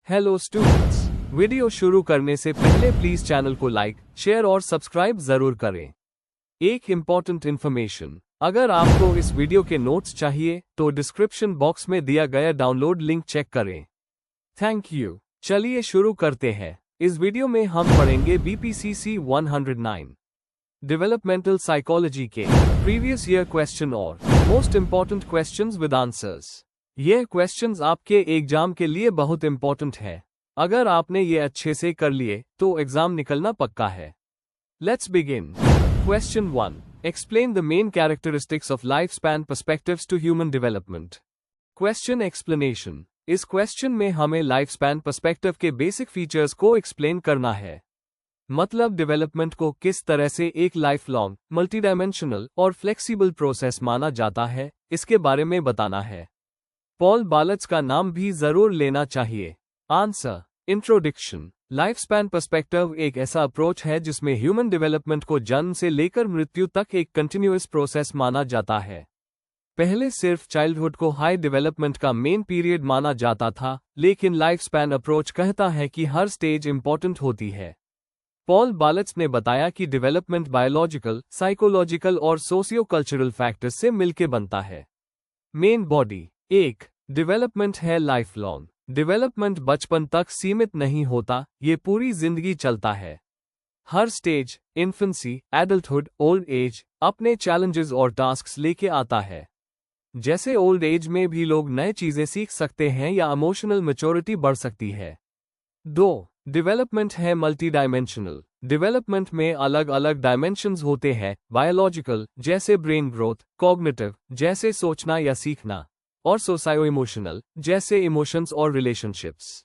Hello students, video शुरू करने से पहले प्लीज चैनल को लाइक, शेयर और सब्सक्राइब जरूर करें। एक इम्पॉर्टेंट इन्फॉर्मेशन, अगर आपको इस वीडियो के नोट्स चाहिए तो डिस्क्रिप्शन बॉक्स में दिया गया डाउनलोड लिंक चेक करें। Thank you. चलिए शुरू करते हैं। इस वीडियो में हम पढ़ेंगे BPCC 109 डेवलपमेंटल साइकोलॉजी के प्रीवियस ईयर क्वेश्चन और most important questions with answers. ये क्वेश्चंस आपके एग्जाम के लिए बहुत इंपॉर्टेंट है। अगर आपने ये अच्छे से कर लिए तो एग्जाम निकलना पक्का है। Let's begin. Question 1, explain the main characteristics of life span perspectives to human development. Question explanation. इस क्वेश्चन में हमें लाइफ स्पैन पर्सपेक्टिव के बेसिक फीचर्स को एक्सप्लेन करना है। मतलब डेवलपमेंट को किस तरह से एक लाइफ लॉन्ग, मल्टीडायमेंशनल और फ्लेक्सिबल प्रोसेस माना जाता है, इसके बारे में बताना है। पॉल बालच का नाम भी जरूर लेना चाहिए। Answer. Introduction. Life span perspective एक ऐसा अप्रोच है जिसमें ह्यूमन डेवलपमेंट को जन्म से लेकर मृत्यु तक एक कंटिन्यूअस प्रोसेस माना जाता है। पहले सिर्फ चाइल्डहुड को हाई डेवलपमेंट का मेन पीरियड माना जाता था, लेकिन लाइफ स्पैन अप्रोच कहता है कि हर स्टेज इंपॉर्टेंट होती है। पॉल बालच ने बताया कि डेवलपमेंट बायोलॉजिकल, साइकोलॉजिकल और सोशियो कल्चरल फैक्टर्स से मिलकर बनता है। Main body. 1. डेवलपमेंट है लाइफ लॉन्ग। डेवलपमेंट बचपन तक सीमित नहीं होता, ये पूरी जिंदगी चलता है। हर stage, infancy, adulthood, old age, अपने चैलेंजेस और टास्क्स लेके आता है। जैसे ओल्ड एज में भी लोग नए चीजें सीख सकते हैं या इमोशनल मैच्योरिटी बढ़ सकती है। 2. डेवलपमेंट है मल्टी डायमेंशनल। डेवलपमेंट में अलग अलग डायमेंशंस होते हैं, बायोलॉजिकल जैसे ब्रेन ग्रोथ, कॉग्निटिव जैसे सोचना या सीखना, और सोसायो इमोशनल जैसे इमोशंस और रिलेशनशिप्स।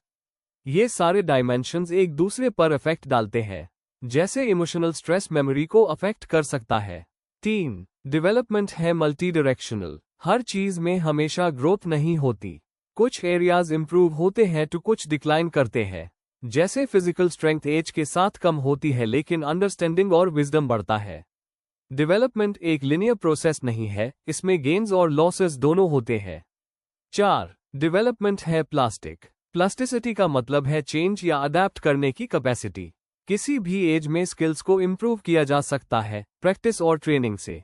ये सारे डायमेंशंस एक दूसरे पर इफेक्ट डालते हैं। जैसे इमोशनल स्ट्रेस मेमोरी को अफेक्ट कर सकता है। 3. डेवलपमेंट है मल्टी डायरेक्शनल। हर चीज में हमेशा ग्रोथ नहीं होती। कुछ एरियाज इंप्रूव होते हैं तो कुछ डिक्लाइन करते हैं। जैसे फिजिकल स्ट्रेंथ एज के साथ कम होती है, लेकिन अंडरस्टैंडिंग और विजडम बढ़ता है। डेवलपमेंट एक लिनियर प्रोसेस नहीं है, इसमें गेन्स और लॉसेस दोनों होते हैं। 4. डेवलपमेंट है प्लास्टिक। प्लास्टिसिटी का मतलब है चेंज या अडेप्ट करने की कैपेसिटी। किसी भी एज में स्किल्स को इम्प्रूव किया जा सकता है, प्रैक्टिस और ट्रेनिंग से।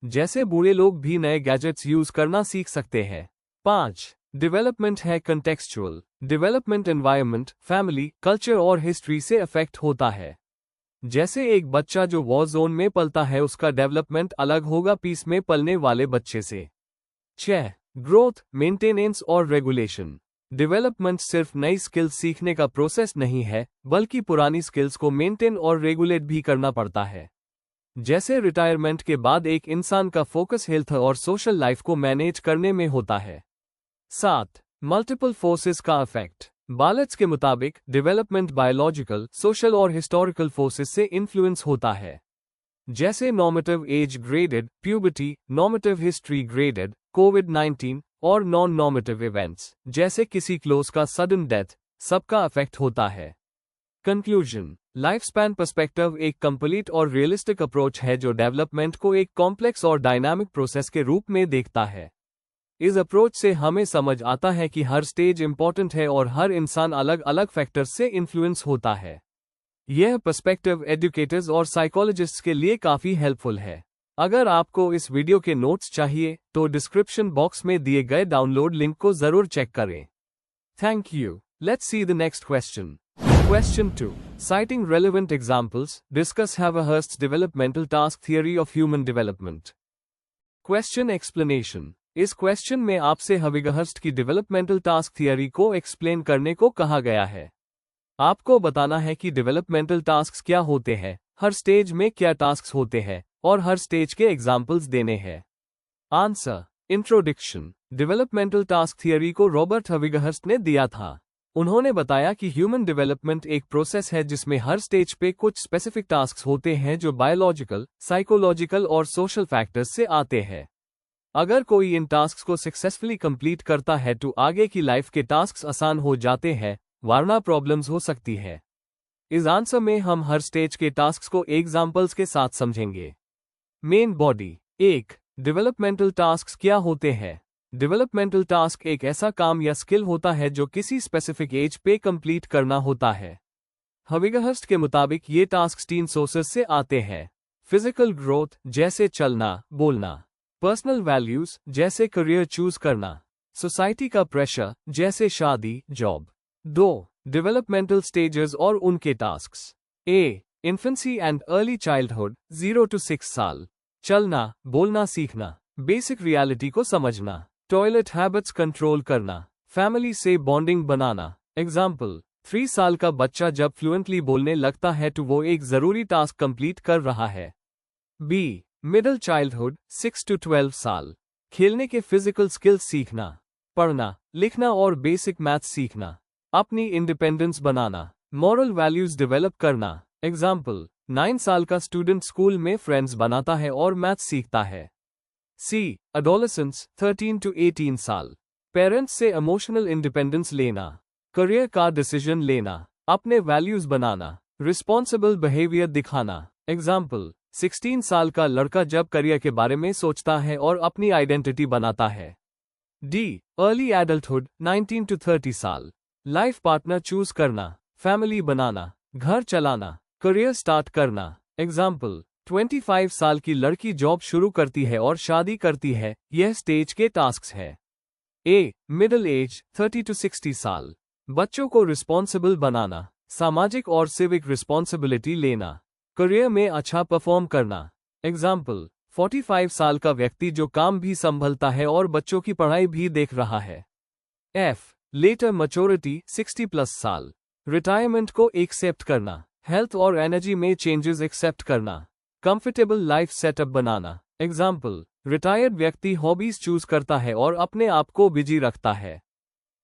जैसे बूढ़े लोग भी नए गैजेट्स यूज करना सीख सकते हैं। 5. डेवलपमेंट है contextual. Development environment, family, culture और हिस्ट्री से अफेक्ट होता है। जैसे एक बच्चा जो वॉर जोन में पलता है, उसका डेवलपमेंट अलग होगा पीस में पलने वाले बच्चे से। 6. ग्रोथ, मेंटेनेंस और रेगुलेशन। डेवलपमेंट सिर्फ नई स्किल्स सीखने का प्रोसेस नहीं है, बल्कि पुरानी स्किल्स को मेंटेन और रेगुलेट भी करना पड़ता है। जैसे रिटायरमेंट के बाद एक इंसान का फोकस हेल्थ और सोशल लाइफ को मैनेज करने में होता है। 7. मल्टीपल फोर्सेस का इफेक्ट। बालच के मुताबिक डेवलपमेंट बायोलॉजिकल, सोशल और हिस्टोरिकल फोर्सेस से इन्फ्लुएंस होता है। जैसे normative age graded, puberty, normative history graded, कोविड-19 और नॉन नॉर्मेटिव इवेंट्स जैसे किसी क्लोज का सडन डेथ, सबका इफेक्ट होता है। कंक्लूजन। लाइफ स्पैन पर्सपेक्टिव एक कंप्लीट और रियलिस्टिक अप्रोच है जो डेवलपमेंट को एक कॉम्प्लेक्स और डायनामिक प्रोसेस के रूप में देखता है। इस अप्रोच से हमें समझ आता है कि हर स्टेज इंपॉर्टेंट है और हर इंसान अलग अलग फैक्टर्स से इन्फ्लुएंस होता है। यह पर्सपेक्टिव एजुकेटर्स और साइकोलॉजिस्ट्स के लिए काफी हेल्पफुल है। अगर आपको इस वीडियो के नोट्स चाहिए तो डिस्क्रिप्शन बॉक्स में दिए गए डाउनलोड लिंक को जरूर चेक करें। Thank you. Let's see the next question. Question 2. Citing relevant examples, discuss Haverhurst's developmental task theory of human development. Question explanation. इस क्वेश्चन में आपसे हैवर्हर्स्ट की डेवलपमेंटल टास्क थियरी को एक्सप्लेन करने को कहा गया है। आपको बताना है कि डेवलपमेंटल टास्क्स क्या होते हैं, हर स्टेज में क्या टास्क्स होते हैं और हर स्टेज के एग्जाम्पल्स देने हैं। Answer. Introduction. Developmental task theory को रॉबर्ट हैवर्हर्स्ट ने दिया था। उन्होंने बताया कि ह्यूमन डेवलपमेंट एक प्रोसेस है जिसमें हर स्टेज पे कुछ स्पेसिफिक टास्क्स होते हैं जो बायोलॉजिकल, साइकोलॉजिकल और सोशल फैक्टर्स से आते हैं। अगर कोई इन टास्क्स को सक्सेसफुली कंप्लीट करता है तो आगे की लाइफ के टास्क्स आसान हो जाते हैं, वरना प्रॉब्लम्स हो सकती है। इस आंसर में हम हर स्टेज के टास्क्स को एग्जाम्पल्स के साथ समझेंगे। Main body. 1. डेवलपमेंटल टास्क्स क्या होते हैं। डेवलपमेंटल टास्क एक ऐसा काम या स्किल होता है जो किसी स्पेसिफिक एज पे कंप्लीट करना होता है। हविगहर्स्ट के मुताबिक ये टास्क 3 सोर्सेस से आते हैं। फिजिकल ग्रोथ जैसे चलना बोलना, पर्सनल वैल्यूज जैसे करियर चूज करना, सोसाइटी का प्रेशर जैसे शादी जॉब। 2. डेवलपमेंटल स्टेजेस और उनके tasks. A. Infancy and early childhood 0 to 6 साल, चलना बोलना सीखना, बेसिक रियलिटी को समझना, टॉयलेट हैबिट्स कंट्रोल करना, फैमिली से बॉन्डिंग बनाना। एग्जाम्पल, 3 साल का बच्चा जब फ्लुएंटली बोलने लगता है तो वो एक जरूरी टास्क कंप्लीट कर रहा है। बी. मिडिल चाइल्डहुड 6 to 12 साल, खेलने के फिजिकल स्किल्स सीखना, पढ़ना लिखना और बेसिक मैथ्स सीखना, अपनी इंडिपेंडेंस बनाना, मॉरल वैल्यूज डेवलप करना। एग्जाम्पल, 9 साल का स्टूडेंट स्कूल में फ्रेंड्स बनाता है और मैथ्स सीखता है। सी. एडोलेसेंस 13 to 18 साल, पेरेंट्स से इमोशनल इंडिपेंडेंस लेना, करियर का डिसीजन लेना, अपने वैल्यूज बनाना, रिस्पॉन्सिबल बिहेवियर दिखाना। एग्जाम्पल, 16 साल का लड़का जब करियर के बारे में सोचता है और अपनी आइडेंटिटी बनाता है। डी. अर्ली एडल्टहुड 19 to 30 साल, लाइफ पार्टनर चूज करना, फैमिली बनाना, घर चलाना, करियर स्टार्ट करना। एग्जाम्पल, 25 साल की लड़की जॉब शुरू करती है और शादी करती है। यह स्टेज के टास्क्स है। ए. मिडिल एज 30 to 60 साल, बच्चों को रिस्पॉन्सिबल बनाना, सामाजिक और सिविक रिस्पॉन्सिबिलिटी लेना, करियर में अच्छा परफॉर्म करना। एग्जाम्पल, 45 साल का व्यक्ति जो काम भी संभलता है और बच्चों की पढ़ाई भी देख रहा है। एफ. लेटर मैच्योरिटी 60+ साल, रिटायरमेंट को एक्सेप्ट करना, हेल्थ और एनर्जी में चेंजेस एक्सेप्ट करना, कंफर्टेबल लाइफ सेटअप बनाना। एग्जाम्पल, रिटायर्ड व्यक्ति हॉबीज चूज करता है और अपने आप को बिजी रखता है।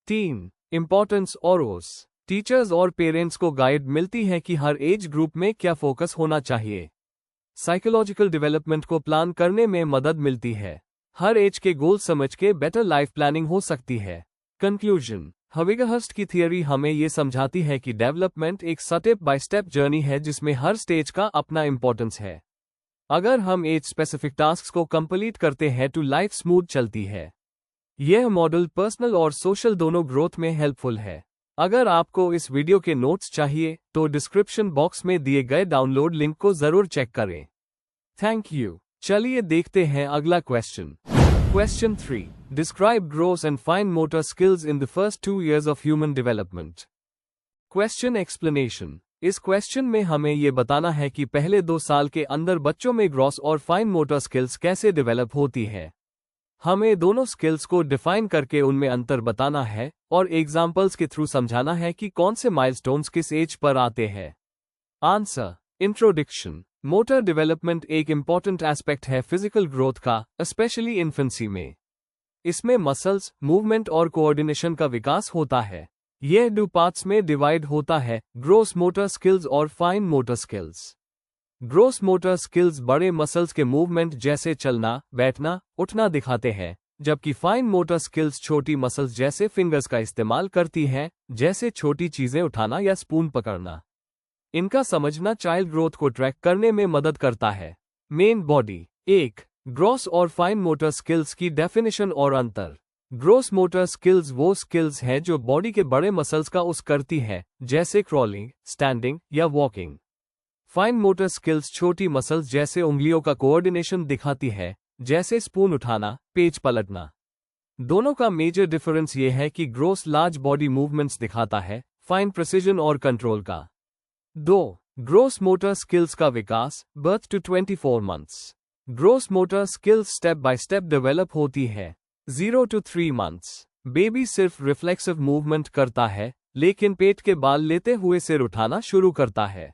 3. इंपॉर्टेंस और ओस, टीचर्स और पेरेंट्स को गाइड मिलती है कि हर एज ग्रुप में क्या फोकस होना चाहिए। साइकोलॉजिकल डेवलपमेंट को प्लान करने में मदद मिलती है। हर एज के गोल समझ के बेटर लाइफ प्लानिंग हो सकती है। कंक्लूजन, हविगहर्स्ट की थियरी हमें ये समझाती है कि डेवलपमेंट एक स्टेप बाय स्टेप जर्नी है जिसमें हर स्टेज का अपना इंपॉर्टेंस है। अगर हम एज स्पेसिफिक टास्क को कंप्लीट करते हैं तो लाइफ स्मूथ चलती है। यह मॉडल पर्सनल और सोशल दोनों ग्रोथ में हेल्पफुल है। अगर आपको इस वीडियो के नोट्स चाहिए तो डिस्क्रिप्शन बॉक्स में दिए गए डाउनलोड लिंक को जरूर चेक करें। Thank you. चलिए देखते हैं अगला question. Question 3. Describe gross and fine motor skills in the first 2 years of human development. Question explanation. इस क्वेश्चन में हमें ये बताना है कि पहले 2 साल के अंदर बच्चों में ग्रॉस और फाइन मोटर स्किल्स कैसे डेवलप होती है। हमें दोनों स्किल्स को डिफाइन करके उनमें अंतर बताना है और एग्जाम्पल्स के थ्रू समझाना है कि कौन से माइलस्टोन्स किस एज पर आते हैं। आंसर। इंट्रोडक्शन। मोटर डेवलपमेंट एक इम्पॉर्टेंट एस्पेक्ट है फिजिकल ग्रोथ का, स्पेशली इन्फेंसी में। इसमें मसल्स, मूवमेंट और कोऑर्डिनेशन का विकास होता है। यह 2 पार्ट्स में डिवाइड होता है, ग्रोस मोटर स्किल्स और fine motor skills. Gross motor skills बड़े मसल्स के मूवमेंट जैसे चलना, बैठना, उठना दिखाते हैं, जबकि फाइन मोटर स्किल्स छोटी मसल्स जैसे फिंगर्स का इस्तेमाल करती हैं, जैसे छोटी चीजें उठाना या स्पून पकड़ना। इनका समझना चाइल्ड ग्रोथ को ट्रैक करने में मदद करता है। Main body. 1. ग्रॉस और फाइन मोटर स्किल्स की डेफिनेशन और अंतर। ग्रोस मोटर स्किल्स वो स्किल्स हैं जो बॉडी के बड़े मसल्स का यूज करती है, जैसे क्रॉलिंग, स्टैंडिंग या वॉकिंग। फाइन मोटर स्किल्स छोटी मसल्स जैसे उंगलियों का कोऑर्डिनेशन दिखाती है, जैसे स्पून उठाना, पेज पलटना। दोनों का मेजर डिफरेंस ये है कि ग्रोस लार्ज बॉडी मूवमेंट्स दिखाता है, फाइन प्रिसीजन और कंट्रोल का। 2. ग्रोस मोटर स्किल्स का विकास, birth to 24 months. Gross motor skills step by step develop होती है। 0 to 3 मंथ्स। बेबी सिर्फ रिफ्लेक्सिव मूवमेंट करता है, लेकिन पेट के बाल लेते हुए सिर उठाना शुरू करता है।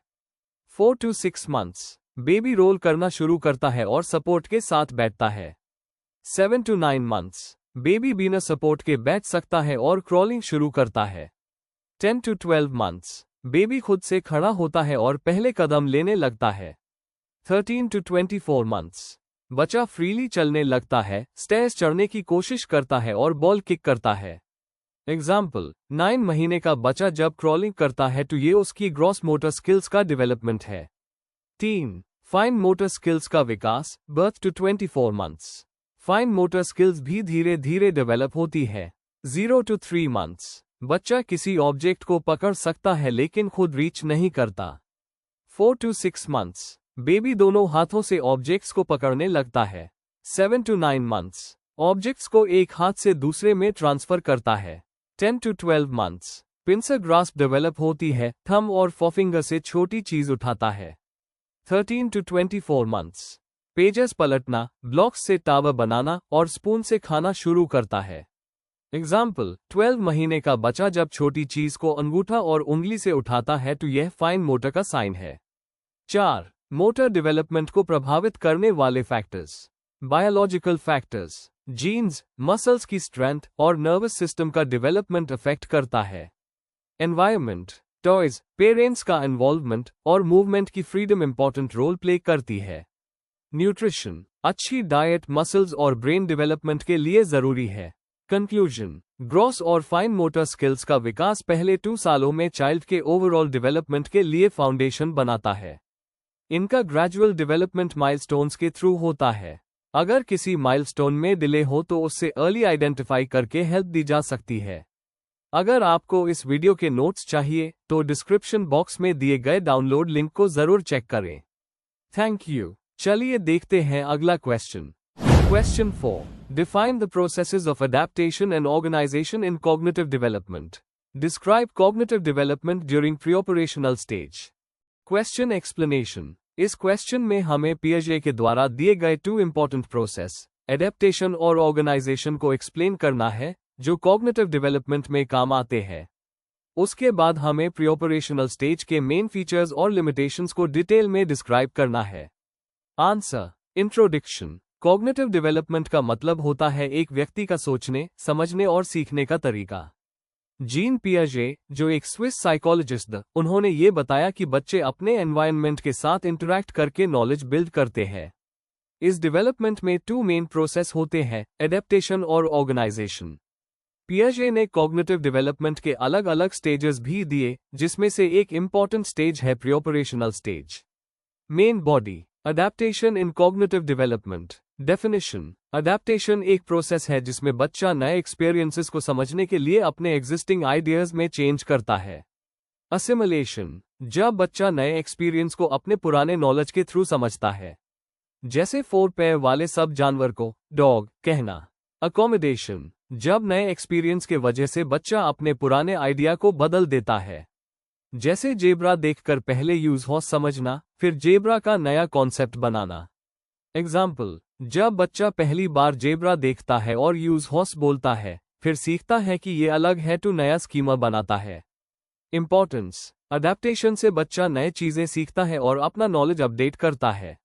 4 to 6 मंथ्स। बेबी रोल करना शुरू करता है और सपोर्ट के साथ बैठता है। 7 to 9 मंथ्स। बेबी बिना सपोर्ट के बैठ सकता है और क्रॉलिंग शुरू करता है। 10 to 12 मंथ्स। बेबी खुद से खड़ा होता है और पहले कदम लेने लगता है। 13 to 24 मंथ्स। बच्चा फ्रीली चलने लगता है, स्टेयर्स चढ़ने की कोशिश करता है और बॉल किक करता है। एग्जाम्पल, 9 महीने का बच्चा जब क्रॉलिंग करता है तो ये उसकी ग्रॉस मोटर स्किल्स का डेवलपमेंट है। 3. फाइन मोटर स्किल्स का विकास, birth to 24 months. Fine motor skills भी धीरे धीरे डेवलप होती है। 0 to 3 months, बच्चा किसी ऑब्जेक्ट को पकड़ सकता है लेकिन खुद रीच नहीं करता। 4 to 6 months, बेबी दोनों हाथों से ऑब्जेक्ट्स को पकड़ने लगता है। 7 to 9 months, ऑब्जेक्ट्स को एक हाथ से दूसरे में ट्रांसफर करता है। 10 to 12 months, pincer grasp develop होती है, थंब और फोरफिंगर से छोटी चीज उठाता है। 13 to 24 months, पेजेस पलटना, ब्लॉक्स से टावर बनाना और स्पून से खाना शुरू करता है। एग्जाम्पल, 12 महीने का बच्चा जब छोटी चीज को अंगूठा और उंगली से उठाता है तो यह फाइन मोटर का साइन है। 4. मोटर डेवलपमेंट को प्रभावित करने वाले factors. Biological factors, genes, muscles की स्ट्रेंथ और नर्वस सिस्टम का डेवलपमेंट अफेक्ट करता है। एनवायरनमेंट, टॉयज, पेरेंट्स का इन्वॉल्वमेंट और मूवमेंट की फ्रीडम इंपॉर्टेंट रोल प्ले करती है। न्यूट्रिशन, अच्छी डाइट मसल्स और ब्रेन डेवलपमेंट के लिए जरूरी है। कंक्लूजन, ग्रॉस और फाइन मोटर स्किल्स का विकास पहले 2 सालों में चाइल्ड के ओवरऑल डेवलपमेंट के लिए फाउंडेशन बनाता है। इनका ग्रेजुअल डेवलपमेंट माइलस्टोन्स के थ्रू होता है। अगर किसी माइलस्टोन में डिले हो तो उससे अर्ली आइडेंटिफाई करके हेल्प दी जा सकती है। अगर आपको इस वीडियो के नोट्स चाहिए तो डिस्क्रिप्शन बॉक्स में दिए गए डाउनलोड लिंक को जरूर चेक करें। Thank you. चलिए देखते हैं अगला question. Question 4. Define the processes of adaptation and organization in cognitive development. Describe cognitive development during preoperational stage. Question explanation. इस क्वेश्चन में हमें पियाजे के द्वारा दिए गए 2 important process, adaptation और organization को एक्सप्लेन करना है, जो cognitive development में काम आते हैं। उसके बाद हमें प्रीऑपरेशनल स्टेज के मेन फीचर्स और लिमिटेशंस को डिटेल में डिस्क्राइब करना है। आंसर। इंट्रोडक्शन। कॉग्निटिव डेवलपमेंट का मतलब होता है एक व्यक्ति का सोचने, समझने और सीखने का तरीका। जीन पियाजे, जो एक स्विस साइकोलॉजिस्ट थे, उन्होंने ये बताया कि बच्चे अपने एनवायरनमेंट के साथ इंटरैक्ट करके नॉलेज बिल्ड करते हैं। इस डेवलपमेंट में 2 मेन प्रोसेस होते हैं, एडेप्टेशन और ऑर्गेनाइजेशन। पियाजे ने कॉग्निटिव डेवलपमेंट के अलग अलग स्टेजेस भी दिए, जिसमें से एक इंपॉर्टेंट स्टेज है preoperational stage. Main body. Adaptation इन कॉग्निटिव डेवलपमेंट। डेफिनेशन। अडेप्टेशन एक प्रोसेस है जिसमें बच्चा नए एक्सपीरियंसेस को समझने के लिए अपने एग्जिस्टिंग आइडियाज में चेंज करता है। असिमिलेशन, जब बच्चा नए एक्सपीरियंस को अपने पुराने नॉलेज के थ्रू समझता है, जैसे 4 पैर वाले सब जानवर को डॉग कहना। अकोमोडेशन, जब नए एक्सपीरियंस के वजह से बच्चा अपने पुराने आइडिया को बदल देता है, जैसे जेब्रा देखकर पहले यूज हॉर्स समझना, फिर जेब्रा का नया कॉन्सेप्ट बनाना। एग्जाम्पल, जब बच्चा पहली बार जेब्रा देखता है और यूज हॉर्स बोलता है, फिर सीखता है कि ये अलग है तो नया स्कीमा बनाता है। इंपॉर्टेंस। अडेप्टेशन से बच्चा नए चीजें सीखता है और अपना नॉलेज अपडेट करता है।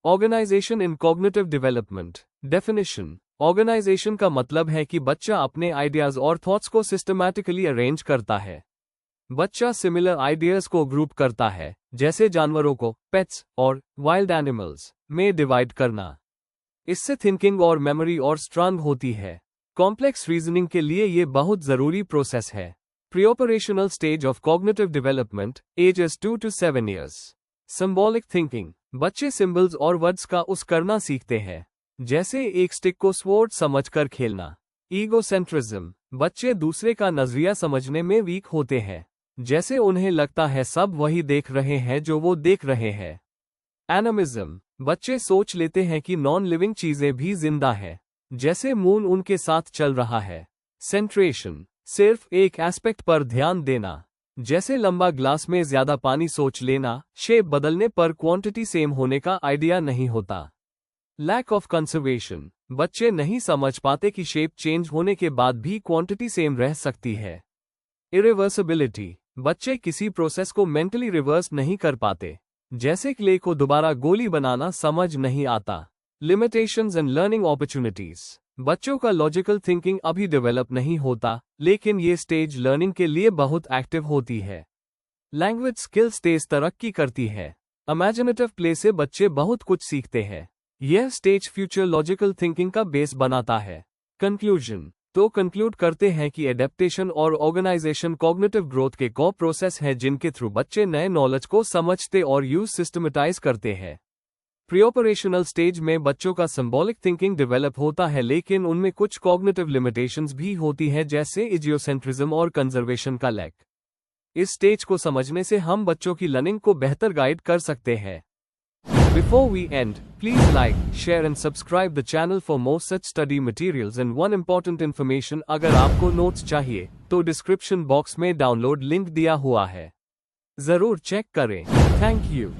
ऑर्गेनाइजेशन इन कॉग्निटिव डेवलपमेंट। डेफिनेशन। ऑर्गेनाइजेशन का मतलब है कि बच्चा अपने आइडियाज और थॉट्स को सिस्टमैटिकली अरेंज करता है। बच्चा सिमिलर आइडियाज को ग्रुप करता है, जैसे जानवरों को पेट्स और वाइल्ड एनिमल्स में डिवाइड करना। इससे थिंकिंग और मेमोरी और स्ट्रांग होती है। कॉम्प्लेक्स रीजनिंग के लिए ये बहुत जरूरी प्रोसेस है। Preoperational stage of cognitive development, ages 2 to 7 years। Symbolic thinking, बच्चे सिंबल्स और वर्ड्स का उस करना सीखते हैं, जैसे एक स्टिक को स्वॉर्ड समझकर खेलना। ईगोसेंट्रिज्म, बच्चे दूसरे का नजरिया समझने में वीक होते हैं, जैसे उन्हें लगता है सब वही देख रहे हैं जो वो देख रहे हैं। एनिमिज्म, बच्चे सोच लेते हैं कि नॉन लिविंग चीजें भी जिंदा है, जैसे मून उनके साथ चल रहा है। सेंट्रेशन, सिर्फ एक एस्पेक्ट पर ध्यान देना, जैसे लंबा ग्लास में ज्यादा पानी सोच लेना, शेप बदलने पर क्वांटिटी सेम होने का आइडिया नहीं होता। लैक ऑफ कंजर्वेशन, बच्चे नहीं समझ पाते कि शेप चेंज होने के बाद भी क्वांटिटी सेम रह सकती है। इरिवर्सिबिलिटी, बच्चे किसी प्रोसेस को मेंटली रिवर्स नहीं कर पाते, जैसे क्ले को दोबारा गोली बनाना समझ नहीं आता। लिमिटेशंस एंड लर्निंग अपॉर्चुनिटीज, बच्चों का लॉजिकल थिंकिंग अभी डेवलप नहीं होता, लेकिन ये स्टेज लर्निंग के लिए बहुत एक्टिव होती है। लैंग्वेज स्किल्स तेज तरक्की करती है। इमेजिनेटिव प्ले से बच्चे बहुत कुछ सीखते हैं। यह स्टेज फ्यूचर लॉजिकल थिंकिंग का बेस बनाता है। कंक्लूजन, तो कंक्लूड करते हैं कि एडेप्टेशन और ऑर्गेनाइजेशन कॉग्निटिव ग्रोथ के कोर प्रोसेस है जिनके थ्रू बच्चे नए नॉलेज को समझते और यूज सिस्टमेटाइज करते हैं। प्रीऑपरेशनल स्टेज में बच्चों का सिंबॉलिक थिंकिंग डेवलप होता है, लेकिन उनमें कुछ कॉग्निटिव लिमिटेशंस भी होती है, जैसे इजियोसेंट्रिज्म और कंजर्वेशन का लैक। इस स्टेज को समझने से हम बच्चों की लर्निंग को बेहतर गाइड कर सकते हैं। Before we end, please like, share and subscribe the channel for more such study materials and one important information, अगर आपको नोट्स चाहिए तो डिस्क्रिप्शन बॉक्स में डाउनलोड लिंक दिया हुआ है, जरूर चेक करें। Thank you.